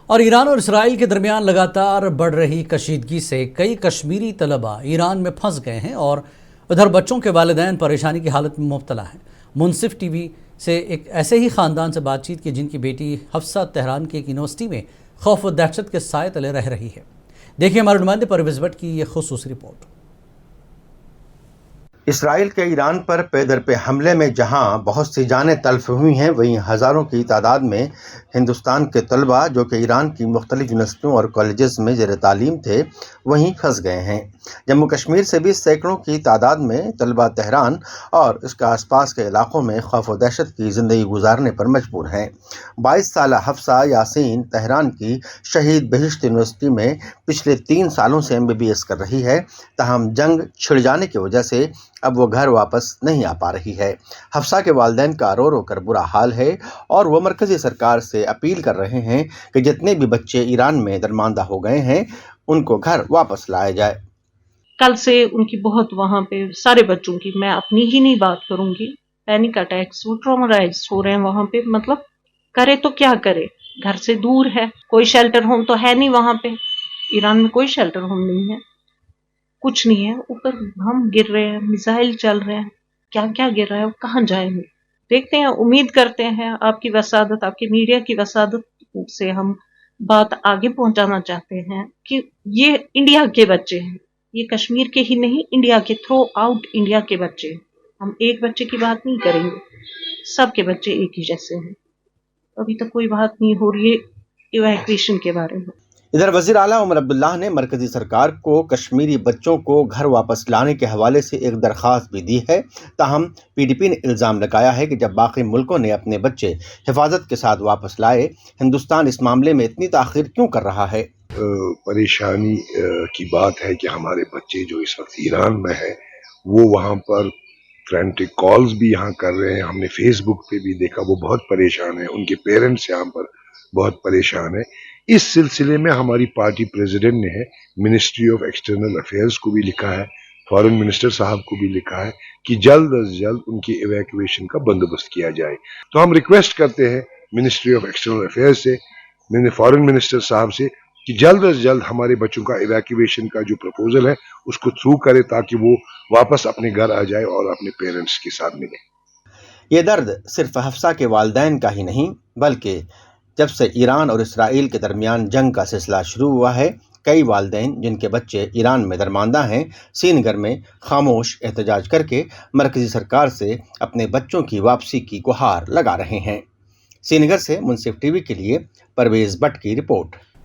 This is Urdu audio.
اور ایران اور اسرائیل کے درمیان لگاتار بڑھ رہی کشیدگی سے کئی کشمیری طلباء ایران میں پھنس گئے ہیں اور ادھر بچوں کے والدین پریشانی کی حالت میں مبتلا ہیں۔ منصف ٹی وی سے ایک ایسے ہی خاندان سے بات چیت کی جن کی بیٹی حفصہ تہران کی ایک یونیورسٹی میں خوف و دہشت کے سائے تلے رہ رہی ہے۔ دیکھیے ہمارے نمائندے پرویز بٹ کی یہ خصوصی رپورٹ۔ اسرائیل کے ایران پر پے در پہ حملے میں جہاں بہت سی جانیں تلف ہوئی ہیں، وہیں ہزاروں کی تعداد میں ہندوستان کے طلباء جو کہ ایران کی مختلف یونیورسٹیوں اور کالجز میں زیر تعلیم تھے وہیں پھنس گئے ہیں۔ جموں کشمیر سے بھی سینکڑوں کی تعداد میں طلباء تہران اور اس کے آس پاس کے علاقوں میں خوف و دہشت کی زندگی گزارنے پر مجبور ہیں۔ 22 سالہ حفصہ یاسین تہران کی شہید بہشت یونیورسٹی میں پچھلے 3 سالوں سے MBBS کر رہی ہے، تاہم جنگ چھڑ جانے کی وجہ سے اب وہ گھر واپس نہیں آ پا رہی ہے۔ حفصہ کے والدین کا رو رو کر برا حال ہے اور وہ مرکزی سرکار سے اپیل کر رہے ہیں کہ جتنے بھی بچے ایران میں درماندہ ہو گئے ہیں ان کو گھر واپس لایا جائے۔ کل سے ان کی بہت وہاں پہ سارے بچوں کی، میں اپنی ہی نہیں بات کروں گی، پینک اٹیکس، وہ ٹرومرائز ہو رہے ہیں وہاں پہ۔ مطلب کرے تو کیا کرے، گھر سے دور ہے، کوئی شیلٹر ہوم تو ہے نہیں وہاں پہ، ایران میں کوئی شیلٹر ہوم نہیں ہے، کچھ نہیں ہے۔ اوپر ہم گر رہے ہیں، میزائل چل رہے ہیں، کیا کیا گر رہا ہے، کہاں جائیں گے؟ دیکھتے ہیں، امید کرتے ہیں آپ کی وسادت، آپ کی میڈیا کی وسادت سے ہم بات آگے پہنچانا چاہتے ہیں کہ یہ انڈیا کے بچے ہیں، یہ کشمیر کے ہی نہیں، انڈیا کے، تھرو آؤٹ انڈیا کے بچے ہیں۔ ہم ایک بچے کی بات نہیں کریں گے، سب کے بچے ایک ہی جیسے ہیں۔ ابھی تک کوئی بات نہیں ہو رہی ہے ایویکویشن کے بارے میں۔ ادھر وزیر اعلیٰ عمر عبداللہ نے مرکزی سرکار کو کشمیری بچوں کو گھر واپس لانے کے حوالے سے ایک درخواست بھی دی ہے، تاہم PDP نے الزام لگایا ہے کہ جب باقی ملکوں نے اپنے بچے حفاظت کے ساتھ واپس لائے، ہندوستان اس معاملے میں اتنی تاخیر کیوں کر رہا ہے؟ پریشانی کی بات ہے کہ ہمارے بچے جو اس وقت ایران میں ہے وہ وہاں پر فرینٹک کالز بھی یہاں کر رہے ہیں، ہم نے فیس بک پہ بھی دیکھا، وہ بہت پریشان ہیں، ان کے پیرنٹس یہاں پر بہت پریشان ہیں۔ اس سلسلے میں ہماری پارٹی پریزیڈنٹ نے منسٹری آف ایکسٹرنل افیئرز کو بھی لکھا ہے، فارن منسٹر صاحب کو بھی لکھا ہے کہ جلد از جلد ان کی ایویکویشن کا بندوبست کیا جائے۔ تو ہم ریکویسٹ کرتے ہیں منسٹری آف ایکسٹرنل افیئرز سے، فارن منسٹر صاحب سے، کہ جلد از جلد ہمارے بچوں کا ایویکویشن کا جو پروپوزل ہے اس کو تھرو کرے تاکہ وہ واپس اپنے گھر آ جائے اور اپنے پیرنٹس کے ساتھ ملے۔ یہ درد صرف حفصہ کے والدین کا ہی نہیں، بلکہ جب سے ایران اور اسرائیل کے درمیان جنگ کا سلسلہ شروع ہوا ہے، کئی والدین جن کے بچے ایران میں درماندہ ہیں، سری نگر میں خاموش احتجاج کر کے مرکزی سرکار سے اپنے بچوں کی واپسی کی گہار لگا رہے ہیں۔ سری نگر سے منصف ٹی وی کے لیے پرویز بٹ کی رپورٹ۔